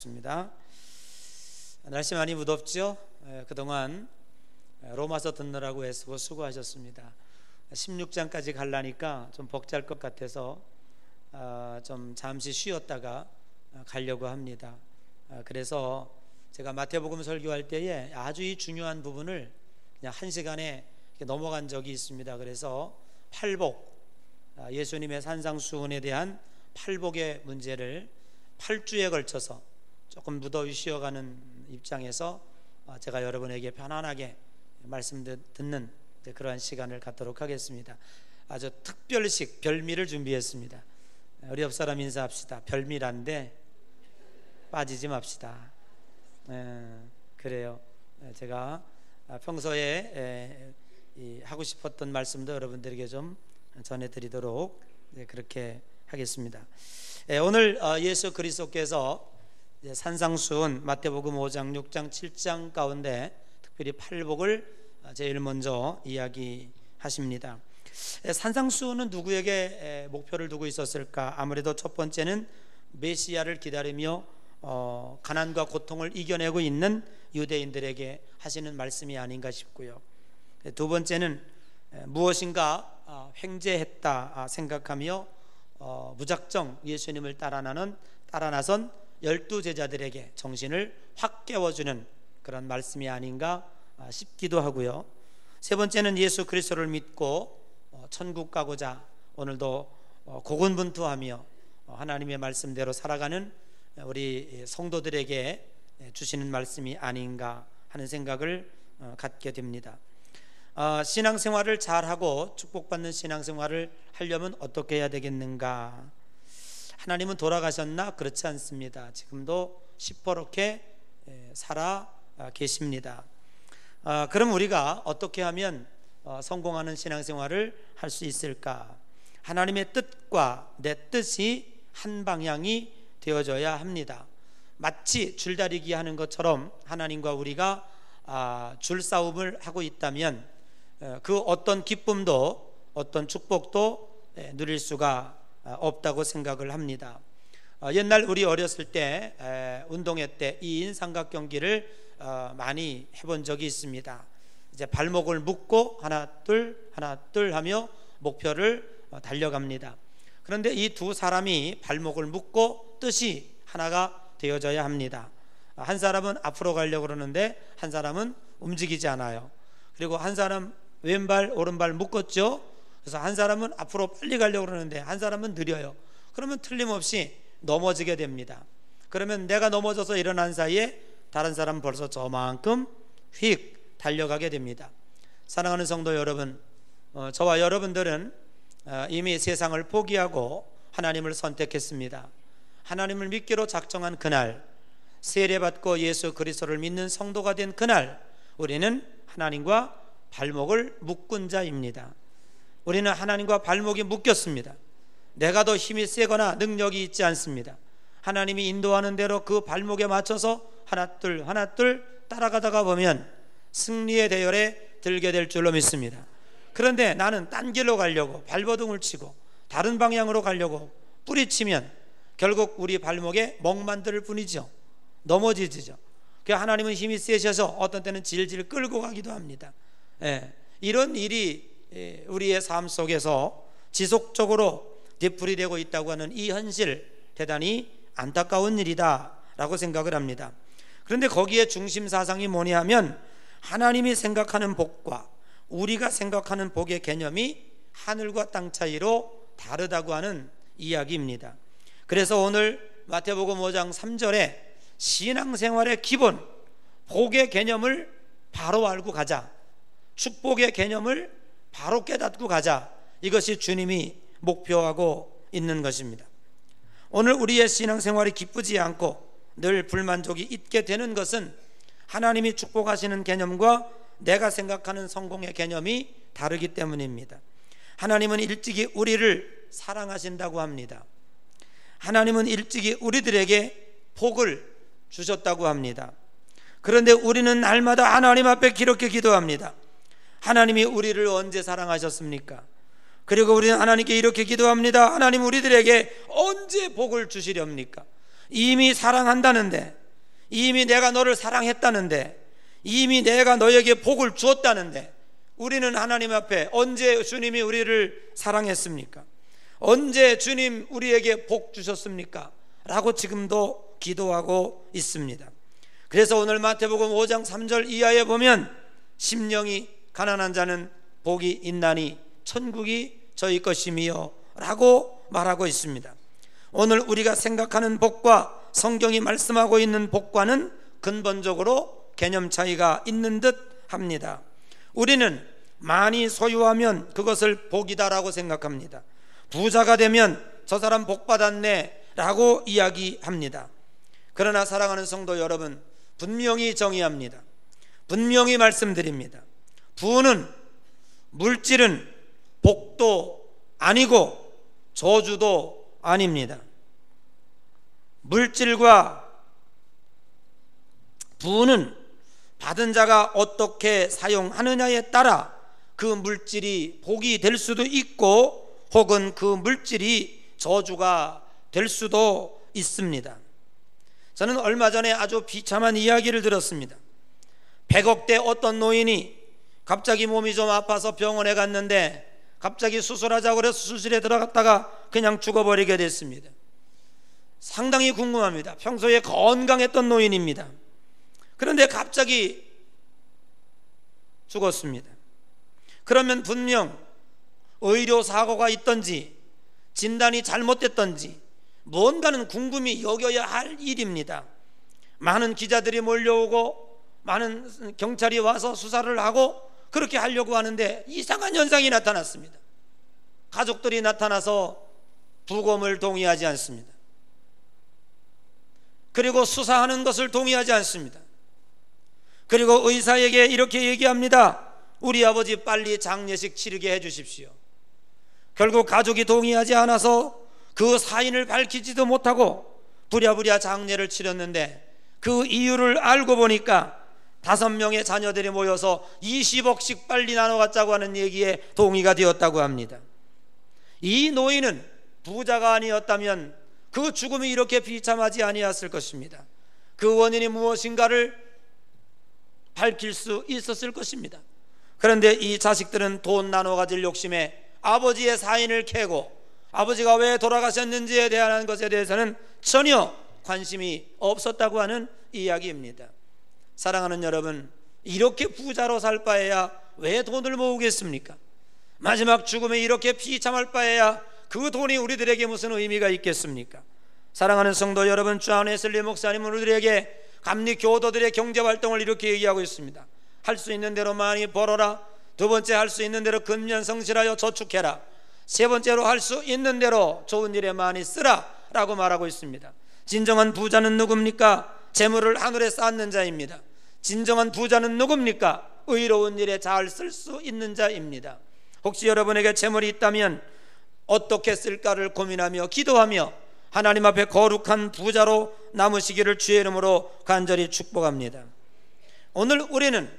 입니다. 날씨 많이 무덥죠? 그동안 로마서 듣느라고 애쓰고 수고하셨습니다. 16장까지 가려니까 좀 벅찰 것 같아서 좀 잠시 쉬었다가 가려고 합니다. 그래서 제가 마태복음 설교할 때에 아주 이 중요한 부분을 그냥 한 시간에 넘어간 적이 있습니다. 그래서 팔복, 예수님의 산상수훈에 대한 팔복의 문제를 8주에 걸쳐서 조금 무더위 쉬어가는 입장에서 제가 여러분에게 편안하게 말씀 듣는 그러한 시간을 갖도록 하겠습니다. 아주 특별식 별미를 준비했습니다. 우리 옆 사람 인사합시다. 별미란데 빠지지 맙시다. 그래요. 제가 평소에 하고 싶었던 말씀도 여러분들에게 좀 전해드리도록 그렇게 하겠습니다. 오늘 예수 그리스도께서 산상수훈 마태복음 5장, 6장, 7장 가운데 특별히 팔복을 제일 먼저 이야기하십니다. 산상수훈은 누구에게 목표를 두고 있었을까? 아무래도 첫 번째는 메시아를 기다리며 가난과 고통을 이겨내고 있는 유대인들에게 하시는 말씀이 아닌가 싶고요. 두 번째는 무엇인가 횡재했다 생각하며 무작정 예수님을 따라 나선 12제자들에게 정신을 확 깨워주는 그런 말씀이 아닌가 싶기도 하고요. 세 번째는 예수 그리스도를 믿고 천국 가고자 오늘도 고군분투하며 하나님의 말씀대로 살아가는 우리 성도들에게 주시는 말씀이 아닌가 하는 생각을 갖게 됩니다. 신앙생활을 잘하고 축복받는 신앙생활을 하려면 어떻게 해야 되겠는가? 하나님은 돌아가셨나? 그렇지 않습니다. 지금도 시퍼렇게 살아 계십니다. 그럼 우리가 어떻게 하면 성공하는 신앙생활을 할 수 있을까? 하나님의 뜻과 내 뜻이 한 방향이 되어져야 합니다. 마치 줄다리기 하는 것처럼 하나님과 우리가 줄싸움을 하고 있다면 그 어떤 기쁨도 어떤 축복도 누릴 수가 없다고 생각을 합니다. 옛날 우리 어렸을 때 운동회 때 2인 삼각 경기를 많이 해본 적이 있습니다. 이제 발목을 묶고 하나 둘 하며 목표를 달려갑니다. 그런데 이 두 사람이 발목을 묶고 뜻이 하나가 되어져야 합니다. 한 사람은 앞으로 가려고 그러는데 한 사람은 움직이지 않아요. 그리고 한 사람 왼발 오른발 묶었죠. 그래서 한 사람은 앞으로 빨리 가려고 그러는데 한 사람은 느려요. 그러면 틀림없이 넘어지게 됩니다. 그러면 내가 넘어져서 일어난 사이에 다른 사람은 벌써 저만큼 휙 달려가게 됩니다. 사랑하는 성도 여러분, 저와 여러분들은 이미 세상을 포기하고 하나님을 선택했습니다. 하나님을 믿기로 작정한 그날, 세례받고 예수 그리스도를 믿는 성도가 된 그날, 우리는 하나님과 발목을 묶은 자입니다. 우리는 하나님과 발목이 묶였습니다. 내가 더 힘이 세거나 능력이 있지 않습니다. 하나님이 인도하는 대로 그 발목에 맞춰서 하나 둘 따라가다가 보면 승리의 대열에 들게 될 줄로 믿습니다. 그런데 나는 딴 길로 가려고 발버둥을 치고 다른 방향으로 가려고 뿌리치면 결국 우리 발목에 멍만 들을 뿐이죠. 넘어지죠. 하나님은 힘이 세셔서 어떤 때는 질질 끌고 가기도 합니다. 이런 일이 우리의 삶 속에서 지속적으로 되풀이되고 있다고 하는 이 현실, 대단히 안타까운 일이다 라고 생각을 합니다. 그런데 거기에 중심 사상이 뭐냐 하면 하나님이 생각하는 복과 우리가 생각하는 복의 개념이 하늘과 땅 차이로 다르다고 하는 이야기입니다. 그래서 오늘 마태복음 5장 3절에 신앙생활의 기본 복의 개념을 바로 알고 가자, 축복의 개념을 바로 깨닫고 가자, 이것이 주님이 목표하고 있는 것입니다. 오늘 우리의 신앙생활이 기쁘지 않고 늘 불만족이 있게 되는 것은 하나님이 축복하시는 개념과 내가 생각하는 성공의 개념이 다르기 때문입니다. 하나님은 일찍이 우리를 사랑하신다고 합니다. 하나님은 일찍이 우리들에게 복을 주셨다고 합니다. 그런데 우리는 날마다 하나님 앞에 이렇게 기도합니다. 하나님이 우리를 언제 사랑하셨습니까? 그리고 우리는 하나님께 이렇게 기도합니다. 하나님 우리들에게 언제 복을 주시렵니까? 이미 사랑한다는데, 이미 내가 너를 사랑했다는데, 이미 내가 너에게 복을 주었다는데, 우리는 하나님 앞에 언제 주님이 우리를 사랑했습니까? 언제 주님 우리에게 복 주셨습니까? 라고 지금도 기도하고 있습니다. 그래서 오늘 마태복음 5장 3절 이하에 보면 심령이 가난한 자는 복이 있나니 천국이 저희 것이미요 라고 말하고 있습니다. 오늘 우리가 생각하는 복과 성경이 말씀하고 있는 복과는 근본적으로 개념 차이가 있는 듯 합니다. 우리는 많이 소유하면 그것을 복이다라고 생각합니다. 부자가 되면 저 사람 복 받았네 라고 이야기합니다. 그러나 사랑하는 성도 여러분, 분명히 정의합니다. 분명히 말씀드립니다. 부는, 물질은 복도 아니고 저주도 아닙니다. 물질과 부는 받은 자가 어떻게 사용하느냐에 따라 그 물질이 복이 될 수도 있고 혹은 그 물질이 저주가 될 수도 있습니다. 저는 얼마 전에 아주 비참한 이야기를 들었습니다. 100억대 어떤 노인이 갑자기 몸이 좀 아파서 병원에 갔는데 갑자기 수술하자고 그래서 수술실에 들어갔다가 그냥 죽어버리게 됐습니다. 상당히 궁금합니다. 평소에 건강했던 노인입니다. 그런데 갑자기 죽었습니다. 그러면 분명 의료사고가 있던지 진단이 잘못됐던지 뭔가는 궁금히 여겨야 할 일입니다. 많은 기자들이 몰려오고 많은 경찰이 와서 수사를 하고 그렇게 하려고 하는데 이상한 현상이 나타났습니다. 가족들이 나타나서 부검을 동의하지 않습니다. 그리고 수사하는 것을 동의하지 않습니다. 그리고 의사에게 이렇게 얘기합니다. 우리 아버지 빨리 장례식 치르게 해 주십시오. 결국 가족이 동의하지 않아서 그 사인을 밝히지도 못하고 부랴부랴 장례를 치렀는데 그 이유를 알고 보니까 5명의 자녀들이 모여서 20억씩 빨리 나눠 갖자고 하는 얘기에 동의가 되었다고 합니다. 이 노인은 부자가 아니었다면 그 죽음이 이렇게 비참하지 아니었을 것입니다. 그 원인이 무엇인가를 밝힐 수 있었을 것입니다. 그런데 이 자식들은 돈 나눠 가질 욕심에 아버지의 사인을 캐고 아버지가 왜 돌아가셨는지에 대한 것에 대해서는 전혀 관심이 없었다고 하는 이야기입니다. 사랑하는 여러분, 이렇게 부자로 살 바에야 왜 돈을 모으겠습니까? 마지막 죽음에 이렇게 비참할 바에야 그 돈이 우리들에게 무슨 의미가 있겠습니까? 사랑하는 성도 여러분, 주한 웨슬리 목사님은 우리들에게 감리 교도들의 경제활동을 이렇게 얘기하고 있습니다. 할 수 있는 대로 많이 벌어라. 두 번째, 할 수 있는 대로 근면 성실하여 저축해라. 세 번째로, 할 수 있는 대로 좋은 일에 많이 쓰라 라고 말하고 있습니다. 진정한 부자는 누굽니까? 재물을 하늘에 쌓는 자입니다. 진정한 부자는 누굽니까? 의로운 일에 잘 쓸 수 있는 자입니다. 혹시 여러분에게 재물이 있다면 어떻게 쓸까를 고민하며 기도하며 하나님 앞에 거룩한 부자로 남으시기를 주의 이름으로 간절히 축복합니다. 오늘 우리는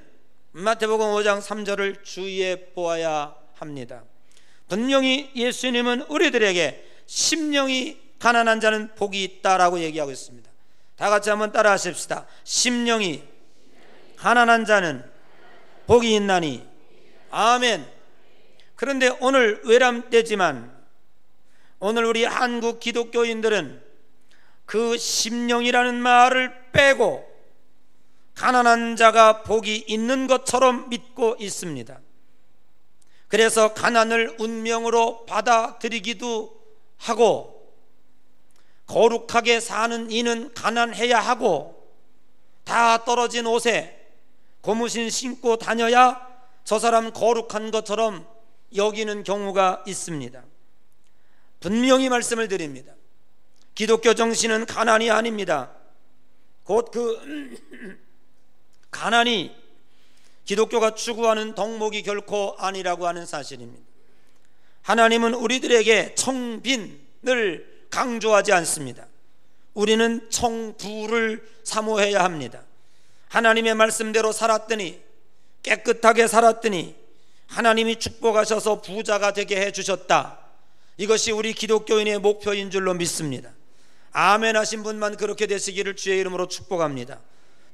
마태복음 5장 3절을 주의해 보아야 합니다. 분명히 예수님은 우리들에게 심령이 가난한 자는 복이 있다라고 얘기하고 있습니다. 다 같이 한번 따라 하십시다. 심령이 가난한 자는 복이 있나니. 아멘. 그런데 오늘 외람되지만 오늘 우리 한국 기독교인들은 그 심령이라는 말을 빼고 가난한 자가 복이 있는 것처럼 믿고 있습니다. 그래서 가난을 운명으로 받아들이기도 하고 거룩하게 사는 이는 가난해야 하고 다 떨어진 옷에 고무신 신고 다녀야 저 사람 거룩한 것처럼 여기는 경우가 있습니다. 분명히 말씀을 드립니다. 기독교 정신은 가난이 아닙니다. 곧 그 가난이 기독교가 추구하는 덕목이 결코 아니라고 하는 사실입니다. 하나님은 우리들에게 청빈을 강조하지 않습니다. 우리는 청부를 사모해야 합니다. 하나님의 말씀대로 살았더니, 깨끗하게 살았더니 하나님이 축복하셔서 부자가 되게 해주셨다. 이것이 우리 기독교인의 목표인 줄로 믿습니다. 아멘 하신 분만 그렇게 되시기를 주의 이름으로 축복합니다.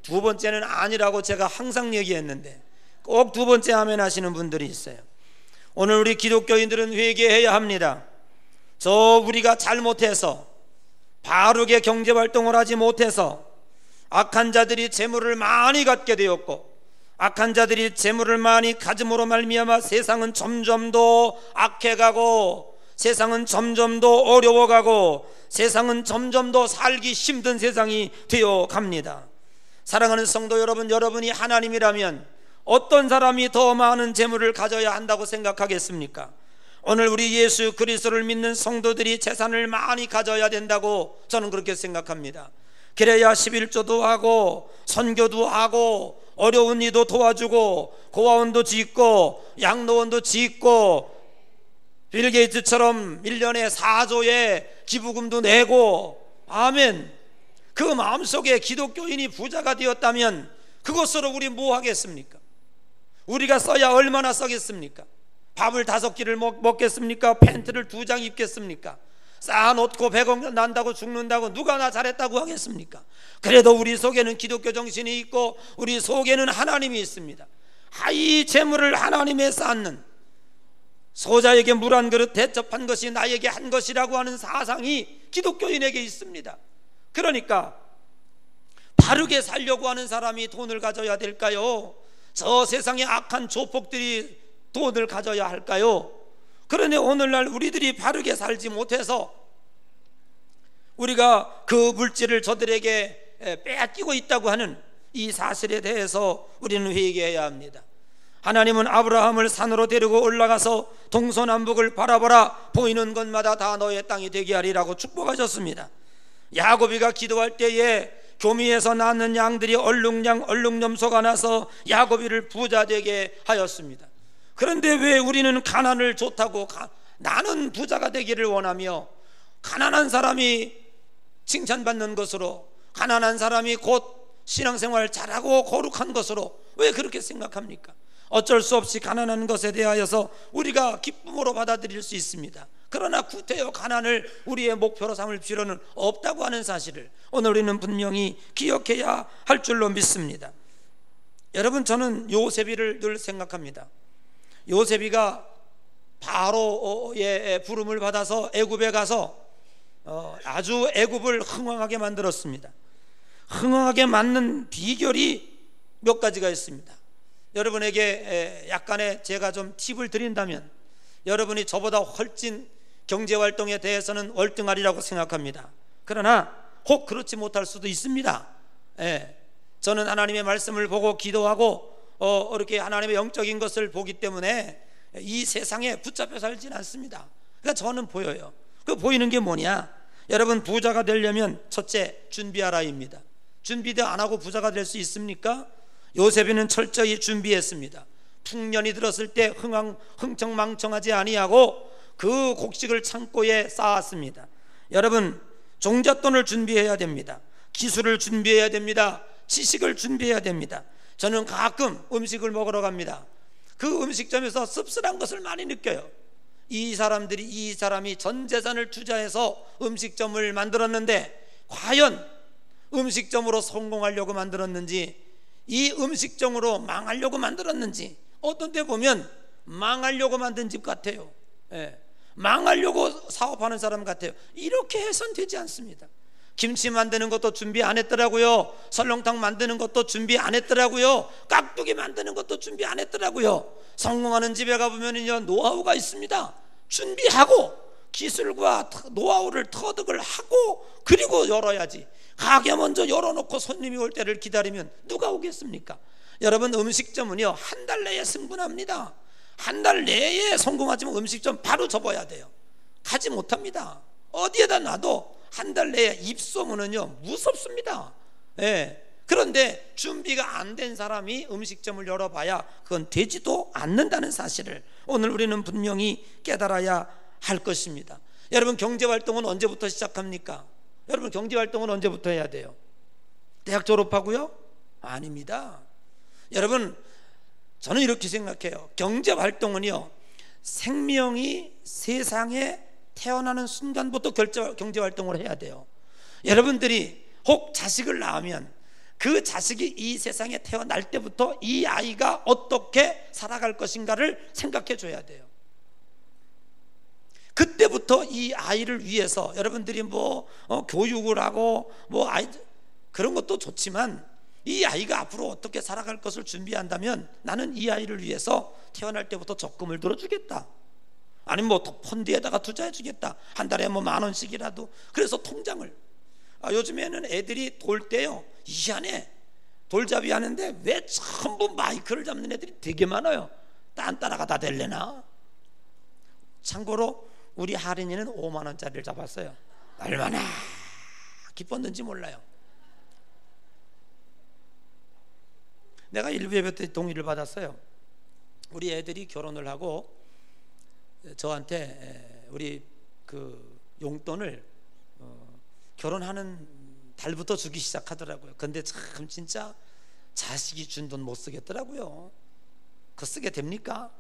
두 번째는 아니라고 제가 항상 얘기했는데 꼭 두 번째 아멘 하시는 분들이 있어요. 오늘 우리 기독교인들은 회개해야 합니다. 우리가 잘못해서 바르게 경제활동을 하지 못해서 악한 자들이 재물을 많이 갖게 되었고, 악한 자들이 재물을 많이 가짐으로 말미암아 세상은 점점 더 악해가고, 세상은 점점 더 어려워가고, 세상은 점점 더 살기 힘든 세상이 되어 갑니다. 사랑하는 성도 여러분, 여러분이 하나님이라면 어떤 사람이 더 많은 재물을 가져야 한다고 생각하겠습니까? 오늘 우리 예수 그리스도를 믿는 성도들이 재산을 많이 가져야 된다고 저는 그렇게 생각합니다. 그래야 11조도 하고 선교도 하고 어려운 이도 도와주고 고아원도 짓고 양로원도 짓고 빌 게이츠처럼 1년에 4조의 기부금도 내고, 아멘. 그 마음속에 기독교인이 부자가 되었다면 그것으로 우리 뭐 하겠습니까? 우리가 써야 얼마나 써겠습니까? 밥을 5끼를 먹겠습니까? 팬티를 2장 입겠습니까? 쌓아놓고 100억 난다고 죽는다고 누가 나 잘했다고 하겠습니까? 그래도 우리 속에는 기독교 정신이 있고 우리 속에는 하나님이 있습니다. 이 재물을 하나님에 쌓는, 소자에게 물 한 그릇 대접한 것이 나에게 한 것이라고 하는 사상이 기독교인에게 있습니다. 그러니까 바르게 살려고 하는 사람이 돈을 가져야 될까요? 저 세상의 악한 조폭들이 돈을 가져야 할까요? 그러니 오늘날 우리들이 바르게 살지 못해서 우리가 그 물질을 저들에게 빼앗기고 있다고 하는 이 사실에 대해서 우리는 회개해야 합니다. 하나님은 아브라함을 산으로 데리고 올라가서 동서남북을 바라보라, 보이는 것마다 다 너의 땅이 되게 하리라고 축복하셨습니다. 야곱이가 기도할 때에 교미에서 낳는 양들이 얼룩염소가 나서 야곱이를 부자 되게 하였습니다. 그런데 왜 우리는 가난을 좋다고, 나는 부자가 되기를 원하며 가난한 사람이 칭찬받는 것으로, 가난한 사람이 곧 신앙생활 잘하고 거룩한 것으로 왜 그렇게 생각합니까? 어쩔 수 없이 가난한 것에 대하여서 우리가 기쁨으로 받아들일 수 있습니다. 그러나 구태여 가난을 우리의 목표로 삼을 필요는 없다고 하는 사실을 오늘 우리는 분명히 기억해야 할 줄로 믿습니다. 여러분, 저는 요셉이를 늘 생각합니다. 요셉이가 바로의 부름을 받아서 애굽에 가서 아주 애굽을 흥왕하게 만들었습니다. 흥왕하게 만든 비결이 몇 가지가 있습니다. 여러분에게 약간의 제가 좀 팁을 드린다면, 여러분이 저보다 훨씬 경제활동에 대해서는 월등하리라고 생각합니다. 그러나 혹 그렇지 못할 수도 있습니다. 저는 하나님의 말씀을 보고 기도하고 이렇게 하나님의 영적인 것을 보기 때문에 이 세상에 붙잡혀 살지는 않습니다. 그러니까 저는 보여요. 그 보이는 게 뭐냐? 여러분, 부자가 되려면 첫째, 준비하라입니다. 준비도 안 하고 부자가 될 수 있습니까? 요셉이는 철저히 준비했습니다. 풍년이 들었을 때 흥청망청하지 아니하고 그 곡식을 창고에 쌓았습니다. 여러분, 종잣돈을 준비해야 됩니다. 기술을 준비해야 됩니다. 지식을 준비해야 됩니다. 저는 가끔 음식을 먹으러 갑니다. 그 음식점에서 씁쓸한 것을 많이 느껴요. 이 사람이 전 재산을 투자해서 음식점을 만들었는데 과연 음식점으로 성공하려고 만들었는지, 이 음식점으로 망하려고 만들었는지, 어떤 때 보면 망하려고 만든 집 같아요. 망하려고 사업하는 사람 같아요. 이렇게 해선 되지 않습니다. 김치 만드는 것도 준비 안 했더라고요. 설렁탕 만드는 것도 준비 안 했더라고요. 깍두기 만드는 것도 준비 안 했더라고요. 성공하는 집에 가보면 노하우가 있습니다. 준비하고 기술과 노하우를 터득을 하고 그리고 열어야지. 가게 먼저 열어놓고 손님이 올 때를 기다리면 누가 오겠습니까? 여러분, 음식점은요, 한 달 내에 승분합니다. 한 달 내에 성공하지만 음식점 바로 접어야 돼요. 가지 못합니다. 어디에다 놔도 한 달 내에 입소문은요 무섭습니다. 그런데 준비가 안 된 사람이 음식점을 열어봐야 그건 되지도 않는다는 사실을 오늘 우리는 분명히 깨달아야 할 것입니다. 여러분, 경제활동은 언제부터 시작합니까? 여러분, 경제활동은 언제부터 해야 돼요? 대학 졸업하고요? 아닙니다. 여러분, 저는 이렇게 생각해요. 경제활동은요, 생명이 세상에 태어나는 순간부터 경제활동을 해야 돼요. 여러분들이 혹 자식을 낳으면 그 자식이 이 세상에 태어날 때부터 이 아이가 어떻게 살아갈 것인가를 생각해 줘야 돼요. 그때부터 이 아이를 위해서 여러분들이 교육을 하고 그런 것도 좋지만 이 아이가 앞으로 어떻게 살아갈 것을 준비한다면 나는 이 아이를 위해서 태어날 때부터 적금을 들어주겠다, 아니면 펀드에다가 투자해 주겠다, 한 달에 10,000원씩이라도. 그래서 통장을, 요즘에는 애들이 돌 때요, 이 안에 돌잡이 하는데 왜 전부 마이크를 잡는 애들이 되게 많아요. 딴 따라가 다 될래나? 참고로 우리 할인이는 50,000원짜리를 잡았어요. 얼마나 기뻤는지 몰라요. 내가 일부 예배 때 동의를 받았어요. 우리 애들이 결혼을 하고 저한테 우리 그 용돈을 결혼하는 달부터 주기 시작하더라고요. 근데 참 진짜 자식이 준 돈 못 쓰겠더라고요. 그거 쓰게 됩니까?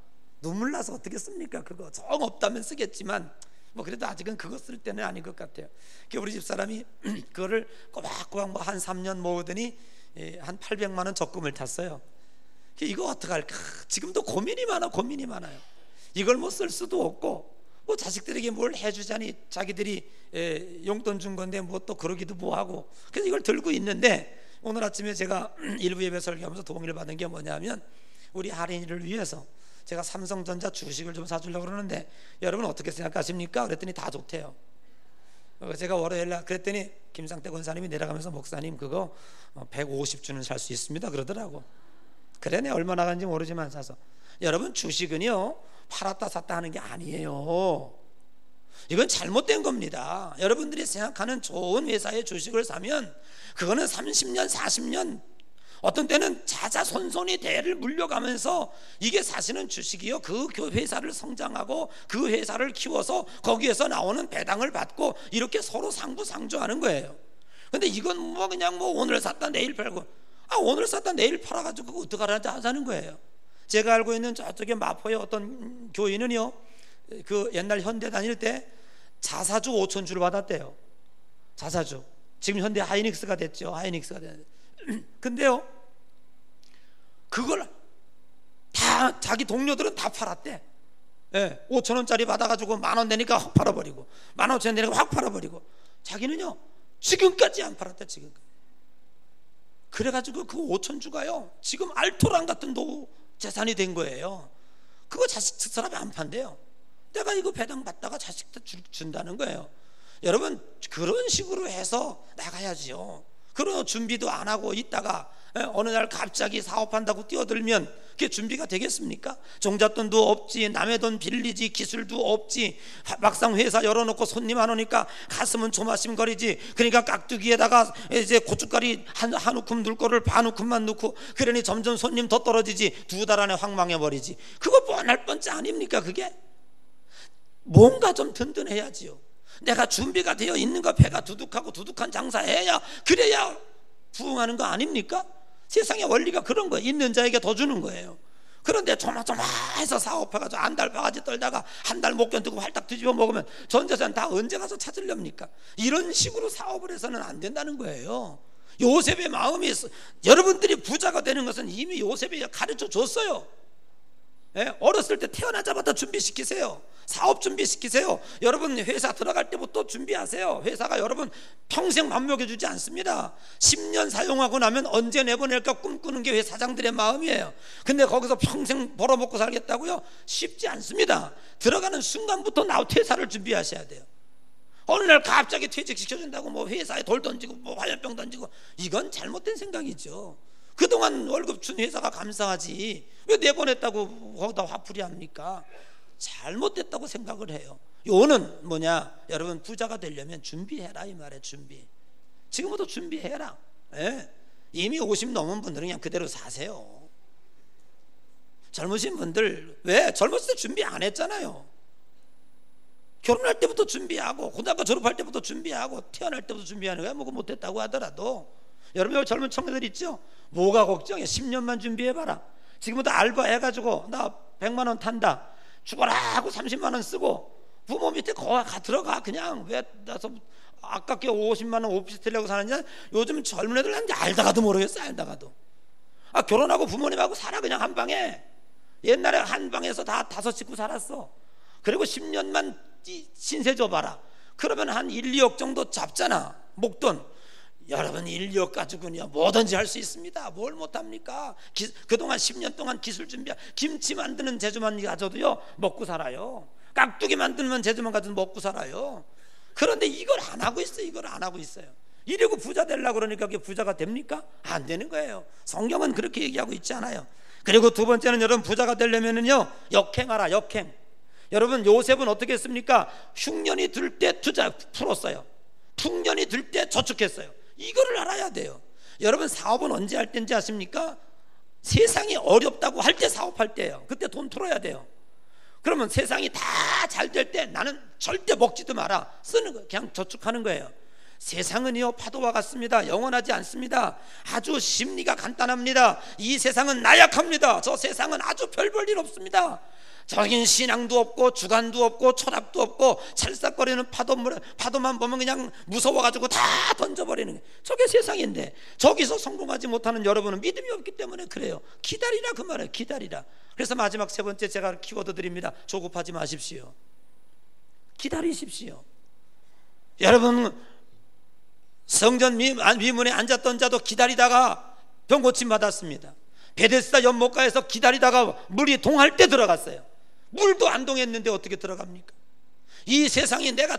눈물 나서 어떻게 씁니까? 그거 정 없다면 쓰겠지만 그래도 아직은 그거 쓸 때는 아닌 것 같아요. 우리 집사람이 그거를 꼬박꼬박 한 3년 모으더니 한 800만 원 적금을 탔어요. 이거 어떡할까? 지금도 고민이 많아요. 이걸 쓸 수도 없고 자식들에게 뭘 해주자니 자기들이 용돈 준 건데 또 그러기도 뭐하고, 그래서 이걸 들고 있는데 오늘 아침에 제가 일부 예배 설교하면서 동의를 받은 게 뭐냐면 우리 할인이를 위해서 제가 삼성전자 주식을 좀 사주려고 그러는데 여러분 어떻게 생각하십니까? 그랬더니 다 좋대요. 제가 월요일날 그랬더니 김상태 권사님이 내려가면서 목사님 그거 150주는 살 수 있습니다 그러더라고. 그래, 내 얼마 나간지 모르지만 사서. 여러분, 주식은요 팔았다 샀다 하는 게 아니에요. 이건 잘못된 겁니다. 여러분들이 생각하는 좋은 회사의 주식을 사면 그거는 30년 40년 어떤 때는 자자손손이 대를 물려가면서 이게 사실은 주식이요, 그 회사를 성장하고 그 회사를 키워서 거기에서 나오는 배당을 받고 이렇게 서로 상부상조하는 거예요. 근데 이건 그냥 오늘 샀다 내일 팔고, 오늘 샀다 내일 팔아가지고 그거 어떡하라는지 하자는 거예요. 제가 알고 있는 저쪽에 마포의 어떤 교인은요, 그 옛날 현대 다닐 때 자사주 5,000주를 받았대요. 자사주. 지금 현대 하이닉스가 됐죠. 근데요, 그걸 다 자기 동료들은 다 팔았대. 5,000원짜리 받아가지고 10,000원 되니까 확 팔아버리고 15,000원 되니까 확 팔아버리고, 자기는요 지금까지 안 팔았대. 지금까지. 그래가지고 그 5,000주가요 지금 알토란 같은 재산이 된 거예요. 그거 자식 사람이 안 판대요. 내가 이거 배당 받다가 자식들 준다는 거예요. 여러분, 그런 식으로 해서 나가야지요. 그런 준비도 안 하고 있다가 어느 날 갑자기 사업한다고 뛰어들면 그게 준비가 되겠습니까? 종잣돈도 없지, 남의 돈 빌리지, 기술도 없지, 막상 회사 열어놓고 손님 안 오니까 가슴은 조마심거리지. 그러니까 깍두기에다가 이제 고춧가루 한 우큼 넣을 거를 반 우큼만 넣고, 그러니 점점 손님 더 떨어지지. 2달 안에 확 망해버리지. 그거 뻔할 뻔짜 아닙니까? 그게 뭔가 좀 든든해야지요. 내가 준비가 되어 있는 거, 배가 두둑하고 두둑한 장사해야, 그래야 부흥하는 거 아닙니까? 세상의 원리가 그런 거예요. 있는 자에게 더 주는 거예요. 그런데 조마조마해서 사업해가지고 한 달 바가지 떨다가 한 달 못 견디고 활딱 뒤집어 먹으면 전 재산 다 언제 가서 찾으렵니까? 이런 식으로 사업을 해서는 안 된다는 거예요. 요셉의 마음이, 여러분들이 부자가 되는 것은 이미 요셉이 가르쳐 줬어요. 어렸을 때 태어나자마자 준비시키세요. 사업 준비시키세요. 여러분 회사 들어갈 때부터 준비하세요. 회사가 여러분 평생 맘먹여주지 않습니다. 10년 사용하고 나면 언제 내보낼까 꿈꾸는 게 회사장들의 마음이에요. 근데 거기서 평생 벌어먹고 살겠다고요? 쉽지 않습니다. 들어가는 순간부터 퇴사를 준비하셔야 돼요. 어느 날 갑자기 퇴직시켜준다고 회사에 돌 던지고 화염병 던지고, 이건 잘못된 생각이죠. 그동안 월급 준 회사가 감사하지 왜 내보냈다고 거기다 화풀이 합니까? 잘못됐다고 생각을 해요. 요는 뭐냐, 여러분 부자가 되려면 준비해라 이 말이에요. 준비. 지금부터 준비해라. 이미 50 넘은 분들은 그냥 그대로 사세요. 젊으신 분들 왜 젊었을 때 준비 안 했잖아요. 결혼할 때부터 준비하고 고등학교 졸업할 때부터 준비하고 태어날 때부터 준비하는 거야. 뭐가 못했다고 하더라도. 여러분 젊은 청년들 있죠? 뭐가 걱정해? 10년만 준비해봐라. 지금부터 알바 해가지고 나 100만 원 탄다, 죽어라 하고 30만 원 쓰고 부모 밑에 들어가. 그냥 왜 나서 아깝게 50만 원 오피스텔 내고 사느냐. 요즘 젊은 애들 알다가도 모르겠어. 알다가도 결혼하고 부모님하고 살아. 그냥 한 방에. 옛날에 한 방에서 다 5 식구 살았어. 그리고 10년만 신세 줘봐라. 그러면 한 1, 2억 정도 잡잖아, 목돈. 여러분 1, 2억 가지고는요 뭐든지 할 수 있습니다. 뭘 못합니까? 그동안 10년 동안 기술 준비, 김치 만드는 재주만 가져도요 먹고 살아요. 깍두기 만드는 재주만 가져도 먹고 살아요. 그런데 이걸 안 하고 있어요. 이걸 안 하고 있어요. 이러고 부자 되려고 그러니까 그게 부자가 됩니까? 안 되는 거예요. 성경은 그렇게 얘기하고 있지 않아요. 그리고 두 번째는 여러분 부자가 되려면은요 역행하라. 역행. 여러분 요셉은 어떻게 했습니까? 흉년이 들 때 투자 풀었어요. 풍년이 들 때 저축했어요. 이거를 알아야 돼요. 여러분 사업은 언제 할 때인지 아십니까? 세상이 어렵다고 할 때 사업할 때예요. 그때 돈 풀어야 돼요. 그러면 세상이 다 잘 될 때 나는 절대 먹지도 마라. 쓰는 거 그냥 저축하는 거예요. 세상은요 파도와 같습니다. 영원하지 않습니다. 아주 심리가 간단합니다. 이 세상은 나약합니다. 저 세상은 아주 별 볼 일 없습니다. 저긴 신앙도 없고 주관도 없고 철학도 없고 찰싹거리는 파도만 보면 그냥 무서워가지고 다 던져버리는 거예요. 저게 세상인데 저기서 성공하지 못하는 여러분은 믿음이 없기 때문에 그래요. 기다리라 그 말이에요. 기다리라. 그래서 마지막 세 번째 제가 키워드 드립니다. 조급하지 마십시오. 기다리십시오. 여러분 성전 미문에 앉았던 자도 기다리다가 병 고침 받았습니다. 베데스다 연못가에서 기다리다가 물이 동할 때 들어갔어요. 물도 안 동했는데 어떻게 들어갑니까? 이 세상에 내가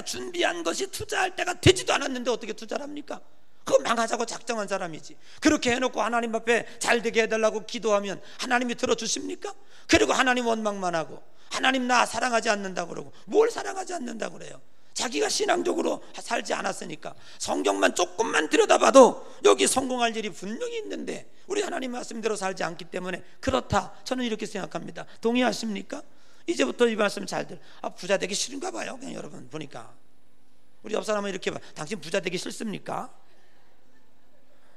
준비한 것이 투자할 때가 되지도 않았는데 어떻게 투자를 합니까? 그거 망하자고 작정한 사람이지. 그렇게 해놓고 하나님 앞에 잘 되게 해달라고 기도하면 하나님이 들어주십니까? 그리고 하나님 원망만 하고 하나님 나 사랑하지 않는다고 그러고. 뭘 사랑하지 않는다고 그래요? 자기가 신앙적으로 살지 않았으니까. 성경만 조금만 들여다봐도 여기 성공할 일이 분명히 있는데 우리 하나님 말씀대로 살지 않기 때문에 그렇다. 저는 이렇게 생각합니다. 동의하십니까? 이제부터 이 말씀 잘 들어. 부자 되기 싫은가 봐요. 그냥 여러분 보니까 우리 옆 사람은 이렇게 봐. 당신 부자 되기 싫습니까?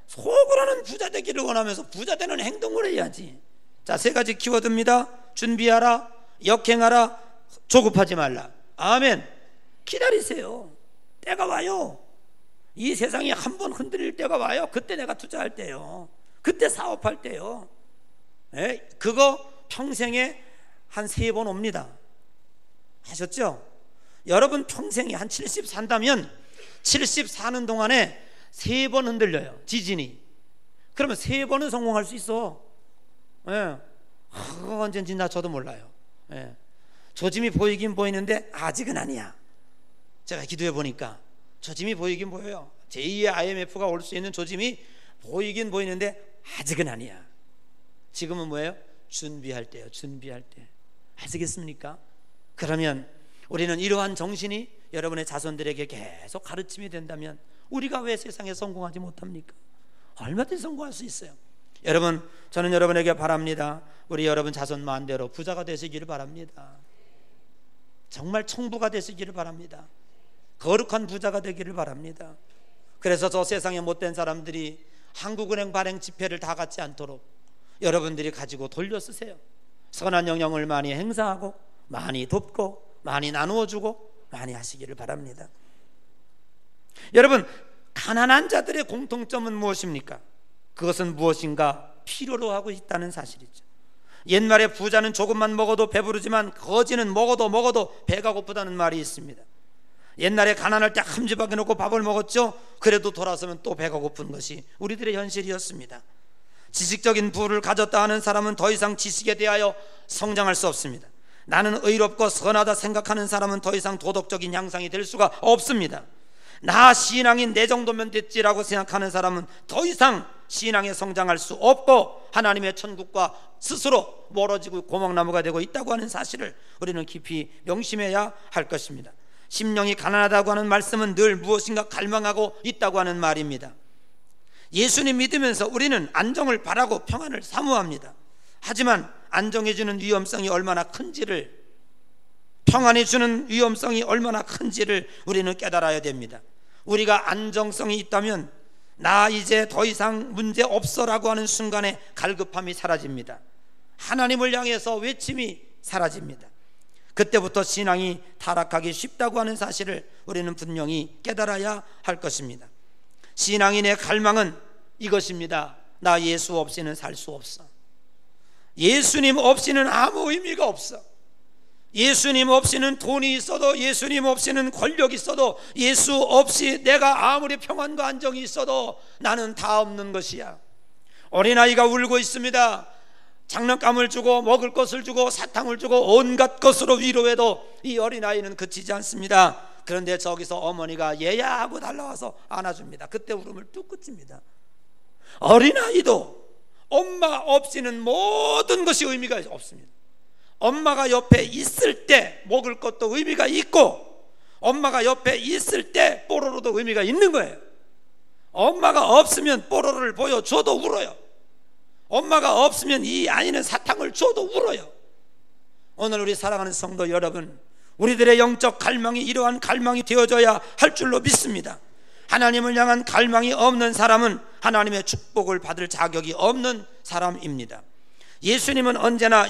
속으로는 부자 되기를 원하면서 부자 되는 행동을 해야지. 자, 3가지 키워드입니다. 준비하라, 역행하라, 조급하지 말라. 아멘. 기다리세요. 때가 와요. 이 세상이 한번 흔들릴 때가 와요. 그때 내가 투자할 때요. 그때 사업할 때요. 그거 평생에 한 3번 옵니다. 하셨죠? 여러분 평생에 한 70 산다면 70 사는 동안에 3번 흔들려요. 지진이. 그러면 3번은 성공할 수 있어. 그거 언젠지 저도 몰라요. 조짐이 보이긴 보이는데 아직은 아니야. 제가 기도해 보니까 조짐이 보이긴 보여요. 제2의 IMF가 올 수 있는 조짐이 보이긴 보이는데 아직은 아니야. 지금은 뭐예요? 준비할 때요. 준비할 때. 아시겠습니까? 그러면 우리는 이러한 정신이 여러분의 자손들에게 계속 가르침이 된다면 우리가 왜 세상에 성공하지 못합니까? 얼마든지 성공할 수 있어요. 여러분, 저는 여러분에게 바랍니다. 우리 여러분 자손 마음대로 부자가 되시기를 바랍니다. 정말 청부가 되시기를 바랍니다. 거룩한 부자가 되기를 바랍니다. 그래서 저 세상에 못된 사람들이 한국은행 발행 지폐를 다 갖지 않도록 여러분들이 가지고 돌려 쓰세요. 선한 영향을 많이 행사하고 많이 돕고 많이 나누어주고 많이 하시기를 바랍니다. 여러분, 가난한 자들의 공통점은 무엇입니까? 그것은 무엇인가 필요로 하고 있다는 사실이죠. 옛말에 부자는 조금만 먹어도 배부르지만 거지는 먹어도 배가 고프다는 말이 있습니다. 옛날에 가난할 때 큼지막이 놓고 밥을 먹었죠. 그래도 돌아서면 또 배가 고픈 것이 우리들의 현실이었습니다. 지식적인 부를 가졌다 하는 사람은 더 이상 지식에 대하여 성장할 수 없습니다. 나는 의롭고 선하다 생각하는 사람은 더 이상 도덕적인 향상이 될 수가 없습니다. 나 신앙인 내 정도면 됐지라고 생각하는 사람은 더 이상 신앙에 성장할 수 없고 하나님의 천국과 스스로 멀어지고 고목나무가 되고 있다고 하는 사실을 우리는 깊이 명심해야 할 것입니다. 심령이 가난하다고 하는 말씀은 늘 무엇인가 갈망하고 있다고 하는 말입니다. 예수님 믿으면서 우리는 안정을 바라고 평안을 사모합니다. 하지만 안정해 주는 위험성이 얼마나 큰지를, 평안해 주는 위험성이 얼마나 큰지를 우리는 깨달아야 됩니다. 우리가 안정성이 있다면 나 이제 더 이상 문제 없어라고 하는 순간에 갈급함이 사라집니다. 하나님을 향해서 외침이 사라집니다. 그때부터 신앙이 타락하기 쉽다고 하는 사실을 우리는 분명히 깨달아야 할 것입니다. 신앙인의 갈망은 이것입니다. 나 예수 없이는 살 수 없어. 예수님 없이는 아무 의미가 없어. 예수님 없이는 돈이 있어도, 예수님 없이는 권력이 있어도, 예수 없이 내가 아무리 평안과 안정이 있어도 나는 다 없는 것이야. 어린아이가 울고 있습니다. 장난감을 주고 먹을 것을 주고 사탕을 주고 온갖 것으로 위로해도 이 어린아이는 그치지 않습니다. 그런데 저기서 어머니가 얘야 하고 달려와서 안아줍니다. 그때 울음을 뚝 그칩니다. 어린아이도 엄마 없이는 모든 것이 의미가 없습니다. 엄마가 옆에 있을 때 먹을 것도 의미가 있고, 엄마가 옆에 있을 때 뽀로로도 의미가 있는 거예요. 엄마가 없으면 뽀로로를 보여줘도 울어요. 엄마가 없으면 이 아이는 사탕을 줘도 울어요. 오늘 우리 사랑하는 성도 여러분, 우리들의 영적 갈망이 이러한 갈망이 되어져야 할 줄로 믿습니다. 하나님을 향한 갈망이 없는 사람은 하나님의 축복을 받을 자격이 없는 사람입니다. 예수님은 언제나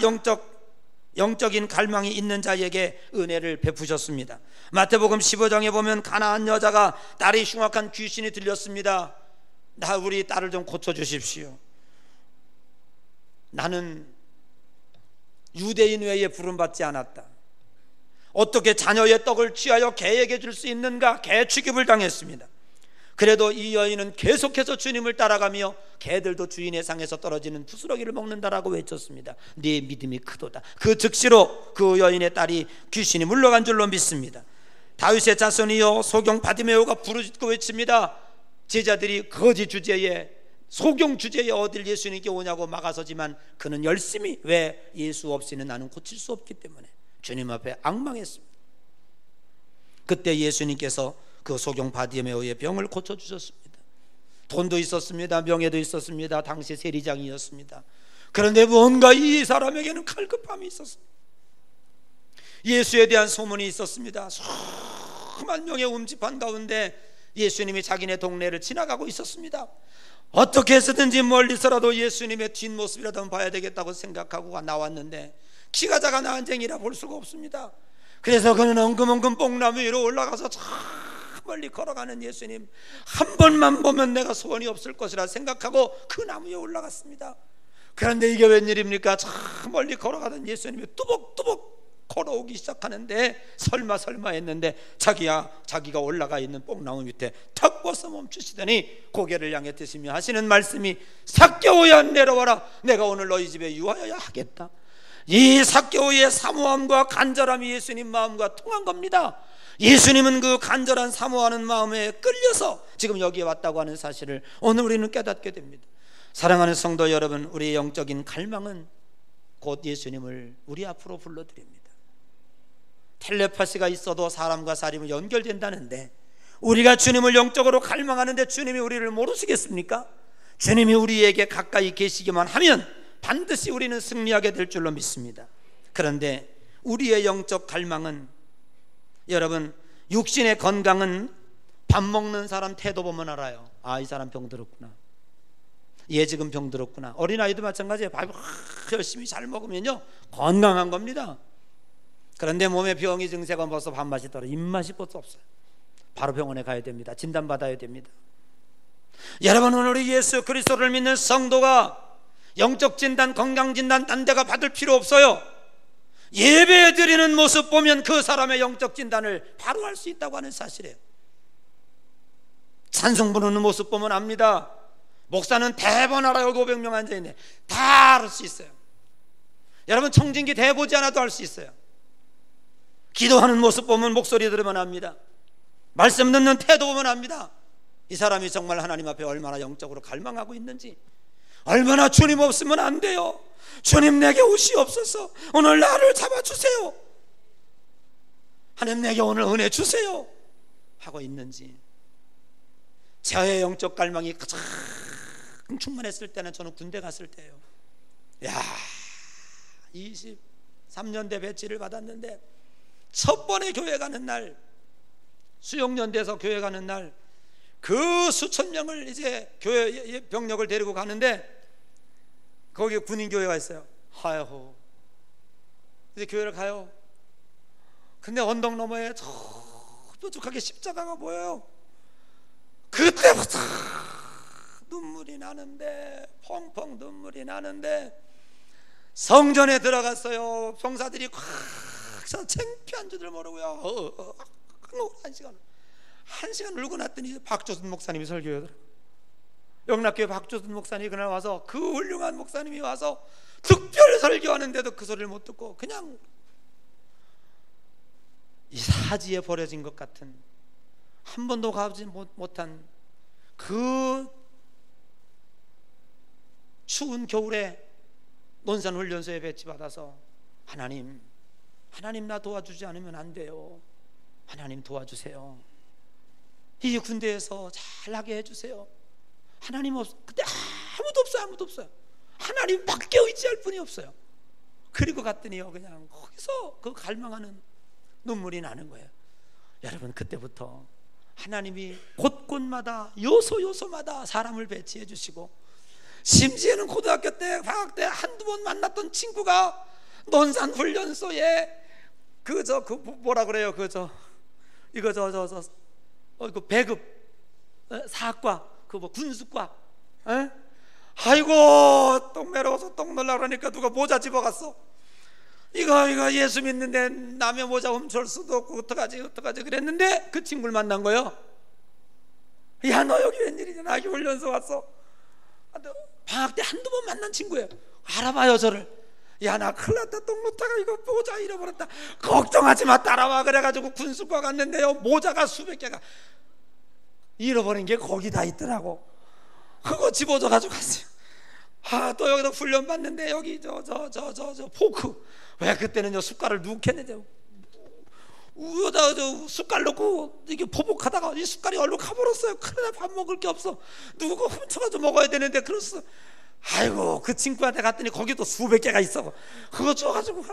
영적인 갈망이 있는 자에게 은혜를 베푸셨습니다. 마태복음 15장에 보면 가나안 여자가 딸이 흉악한 귀신이 들렸습니다. 우리 딸을 좀 고쳐주십시오. 나는 유대인 외에 부름받지 않았다. 어떻게 자녀의 떡을 취하여 개에게 줄 수 있는가? 개 취급을 당했습니다. 그래도 이 여인은 계속해서 주님을 따라가며 개들도 주인의 상에서 떨어지는 부스러기를 먹는다라고 외쳤습니다. 네 믿음이 크도다. 그 즉시로 그 여인의 딸이 귀신이 물러간 줄로 믿습니다. 다윗의 자손이여 소경 바디메오가 부르짖고 외칩니다. 제자들이 거짓 주제에, 소경 주제에 어딜 예수님께 오냐고 막아서지만 그는 열심히, 왜? 예수 없이는 나는 고칠 수 없기 때문에 주님 앞에 앙망했습니다. 그때 예수님께서 그 소경 바디메오의 병을 고쳐주셨습니다. 돈도 있었습니다. 명예도 있었습니다. 당시 세리장이었습니다. 그런데 뭔가 이 사람에게는 갈급함이 있었습니다. 예수에 대한 소문이 있었습니다. 수만 명의 음집한 가운데 예수님이 자기네 동네를 지나가고 있었습니다. 어떻게 해서든지 멀리서라도 예수님의 뒷모습이라도 한번 봐야 되겠다고 생각하고 나왔는데 키가 작아 난쟁이라 볼 수가 없습니다. 그래서 그는 엉금엉금 뽕나무 위로 올라가서 저 멀리 걸어가는 예수님 한 번만 보면 내가 소원이 없을 것이라 생각하고 그 나무 위에 올라갔습니다. 그런데 이게 웬일입니까? 저 멀리 걸어가던 예수님이 뚜벅뚜벅 걸어오기 시작하는데 설마 했는데 자기가 올라가 있는 뽕나무 밑에 턱 벗어 멈추시더니 고개를 향해 드시며 하시는 말씀이, 삭개오야 내려와라. 내가 오늘 너희 집에 유하여야 하겠다. 이 삭개오의 사모함과 간절함이 예수님 마음과 통한 겁니다. 예수님은 그 간절한 사모하는 마음에 끌려서 지금 여기에 왔다고 하는 사실을 오늘 우리는 깨닫게 됩니다. 사랑하는 성도 여러분, 우리의 영적인 갈망은 곧 예수님을 우리 앞으로 불러드립니다. 텔레파시가 있어도 사람과 사람은 연결된다는데 우리가 주님을 영적으로 갈망하는데 주님이 우리를 모르시겠습니까? 주님이 우리에게 가까이 계시기만 하면 반드시 우리는 승리하게 될 줄로 믿습니다. 그런데 우리의 영적 갈망은, 여러분, 육신의 건강은 밥 먹는 사람 태도 보면 알아요. 아, 이 사람 병들었구나. 얘 지금 병들었구나. 어린아이도 마찬가지예요. 밥 열심히 잘 먹으면요 건강한 겁니다. 그런데 몸에 병이 증세가 벌써 밥맛이 떨어, 입맛이 벌써 없어요. 바로 병원에 가야 됩니다. 진단받아야 됩니다. 여러분, 오늘 우리 예수 그리스도를 믿는 성도가 영적 진단, 건강 진단 딴 데가 받을 필요 없어요. 예배 드리는 모습 보면 그 사람의 영적 진단을 바로 할 수 있다고 하는 사실이에요. 찬송 부르는 모습 보면 압니다. 목사는 대번 알아요. 500명 앉아있네. 다 알 수 있어요. 여러분, 청진기 대보지 않아도 알 수 있어요. 기도하는 모습 보면, 목소리 들으면 압니다. 말씀 듣는 태도 보면 압니다. 이 사람이 정말 하나님 앞에 얼마나 영적으로 갈망하고 있는지, 얼마나 주님 없으면 안 돼요, 주님 내게 오시옵소서, 오늘 나를 잡아주세요, 하나님 내게 오늘 은혜 주세요 하고 있는지. 저의 영적 갈망이 가장 충만했을 때는 저는 군대 갔을 때예요. 23년대 배치를 받았는데 첫 번에 교회 가는 날, 수용연대에서 교회 가는 날, 그 수천 명을 이제 교회 병력을 데리고 가는데 거기 군인 교회가 있어요. 하야호. 이제 교회를 가요. 근데 언덕 너머에 저 뾰족하게 십자가가 보여요. 그때부터 눈물이 나는데, 펑펑 눈물이 나는데, 성전에 들어갔어요. 병사들이 꽉 차 창피한 줄을 모르고요. 한 시간 울고 났더니 박조순 목사님이 설교하더라고요. 영락교회 박조순 목사님이 그날 와서, 그 훌륭한 목사님이 와서 특별 설교하는데도 그 소리를 못 듣고 그냥 이 사지에 버려진 것 같은, 한 번도 가보지 못한 그 추운 겨울에 논산훈련소에 배치받아서 하나님 나 도와주지 않으면 안 돼요. 하나님 도와주세요. 이 군대에서 잘하게 해주세요. 하나님 그때 아무도 없어요. 하나님밖에 의지할 분이 없어요. 그리고 갔더니요, 그냥 거기서 그 갈망하는 눈물이 나는 거예요. 여러분, 그때부터 하나님이 곳곳마다 요소마다 사람을 배치해 주시고, 심지어는 고등학교 때, 방학 때 한두 번 만났던 친구가 논산 훈련소에 그 뭐라 그래요? 이거 배급 사학과, 그 뭐 군수과, 에? 아이고 똥 매러워서 똥 넣으려고 그러니까 누가 모자 집어갔어. 이거 예수 믿는데 남의 모자 훔칠 수도 없고 어떡하지 그랬는데, 그 친구를 만난 거예요. 야, 너 여기 웬일이냐? 나 여기 훈련소 왔어. 방학 때 한두 번 만난 친구예요. 알아봐요 저를. 야, 나 큰일 났다. 똥 놓다가 이거 모자 잃어버렸다. 걱정하지 마, 따라와. 그래가지고 군수과 갔는데요, 모자가 수백 개가 잃어버린 게 거기 다 있더라고. 그거 집어줘 가지고 갔어요. 또 여기다 훈련 받는데, 여기 저 포크, 왜 그때는요 숟갈을 누웠겠는데, 저 숟갈 넣고 이렇게 포복하다가 이 숟갈이 얼른 가버렸어요. 큰일 나, 밥 먹을 게 없어. 누가 훔쳐가지고 먹어야 되는데. 그랬어. 아이고, 그 친구한테 갔더니 거기도 수백 개가 있어. 그거 줘가지고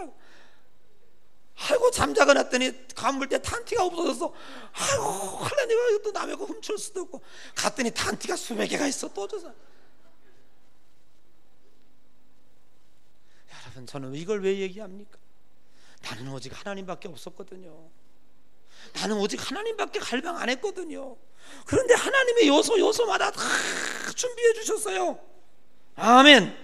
아이고, 잠자고 났더니 감물 때 탄티가 없어졌어. 아이고, 하나님, 이것도 남의 거 훔칠 수도 없고. 갔더니 탄티가 수백 개가 있어. 또 줘서. 여러분, 저는 이걸 왜 얘기합니까? 나는 오직 하나님밖에 없었거든요. 나는 오직 하나님밖에 갈망 안 했거든요. 그런데 하나님의 요소마다 다 준비해 주셨어요. 아멘.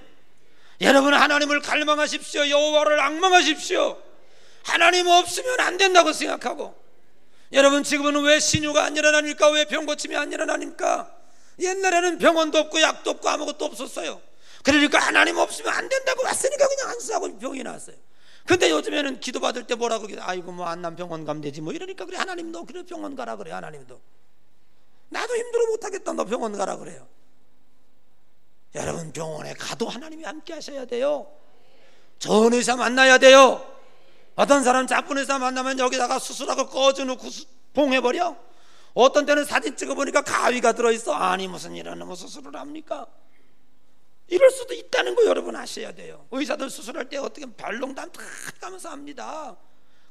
여러분, 하나님을 갈망하십시오. 여호와를 앙망하십시오. 하나님 없으면 안 된다고 생각하고. 여러분, 지금은 왜 신유가 안 일어나니까? 왜 병고침이 안 일어나니까? 옛날에는 병원도 없고 약도 없고 아무것도 없었어요. 그러니까 하나님 없으면 안 된다고 왔으니까 그냥 안수하고 병이 나왔어요. 근데 요즘에는 기도받을 때 뭐라고 그래? 아이고, 뭐 안남 병원 가면 되지 뭐 이러니까, 그래, 하나님도 그래 병원 가라 그래. 하나님도 나도 힘들어 못하겠다, 너 병원 가라 그래요. 여러분, 병원에 가도 하나님이 함께 하셔야 돼요. 좋은 의사 만나야 돼요. 어떤 사람 나쁜 의사 만나면 여기다가 수술하고 꺼져놓고 봉해버려. 어떤 때는 사진 찍어보니까 가위가 들어있어. 아니, 무슨 이런 수술을 합니까? 이럴 수도 있다는 거 여러분 아셔야 돼요. 의사들 수술할 때 어떻게 별농담 다 가면서 합니다.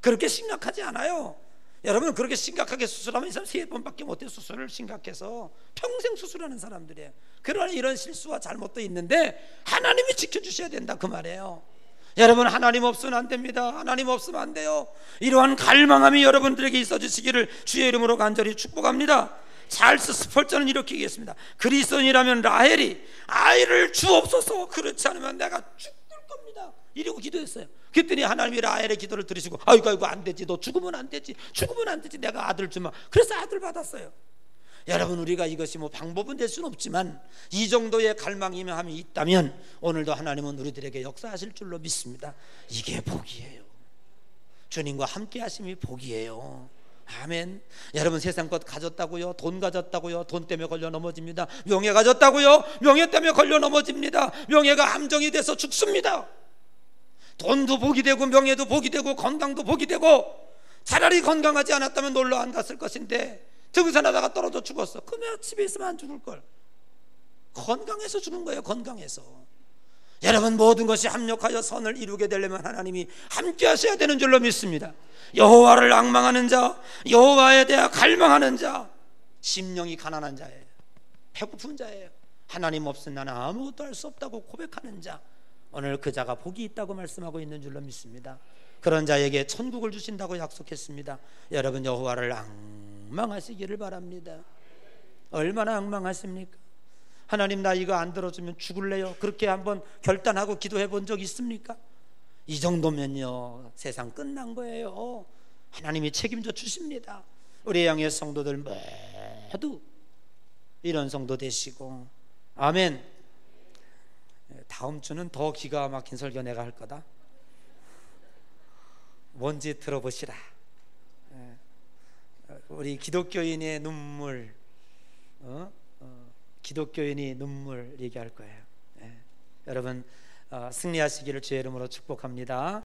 그렇게 심각하지 않아요. 여러분, 그렇게 심각하게 수술하면 이 사람 3번밖에 못해. 수술을 심각해서 평생 수술하는 사람들이에요. 그러나 이런 실수와 잘못도 있는데 하나님이 지켜주셔야 된다, 그 말이에요. 여러분, 하나님 없으면 안 됩니다. 하나님 없으면 안 돼요. 이러한 갈망함이 여러분들에게 있어 주시기를 주의 이름으로 간절히 축복합니다. 찰스 스펄전은 이렇게 얘기했습니다. 그리스도인이라면 라헬이 아이를 주옵소서, 그렇지 않으면 내가 죽을 겁니다, 이러고 기도했어요. 그랬더니 하나님이 라헬의 기도를 들으시고, 아이고 안 되지, 너 죽으면 안 되지, 내가 아들 주마. 그래서 아들 받았어요. 여러분, 우리가 이것이 뭐 방법은 될 수는 없지만 이 정도의 갈망이함이 있다면 오늘도 하나님은 우리들에게 역사하실 줄로 믿습니다. 이게 복이에요. 주님과 함께 하심이 복이에요. 아멘. 여러분, 세상 것 가졌다고요? 돈 가졌다고요? 돈 때문에 걸려 넘어집니다. 명예 가졌다고요? 명예 때문에 걸려 넘어집니다. 명예가 함정이 돼서 죽습니다. 돈도 복이 되고 명예도 복이 되고 건강도 복이 되고, 차라리 건강하지 않았다면 놀러 안 갔을 것인데 등산하다가 떨어져 죽었어. 그러면 집에 있으면 안 죽을 걸. 건강해서 죽은 거예요. 건강해서. 여러분, 모든 것이 합력하여 선을 이루게 되려면 하나님이 함께 하셔야 되는 줄로 믿습니다. 여호와를 앙망하는 자, 여호와에 대해 갈망하는 자, 심령이 가난한 자예요. 배고픈 자예요. 하나님 없으면 나는 아무것도 할 수 없다고 고백하는 자, 오늘 그 자가 복이 있다고 말씀하고 있는 줄로 믿습니다. 그런 자에게 천국을 주신다고 약속했습니다. 여러분 여호와를 앙망하시기를 바랍니다. 얼마나 앙망하십니까? 하나님 나 이거 안 들어주면 죽을래요. 그렇게 한번 결단하고 기도해 본 적 있습니까? 이 정도면요 세상 끝난 거예요. 하나님이 책임져 주십니다. 우리 양의 성도들 모두 이런 성도 되시고, 아멘. 다음 주는 더 기가 막힌 설교 내가 할 거다. 뭔지 들어보시라. 우리 기독교인의 눈물, 기독교인이 눈물 얘기할 거예요. 여러분 승리하시기를 주의 이름으로 축복합니다.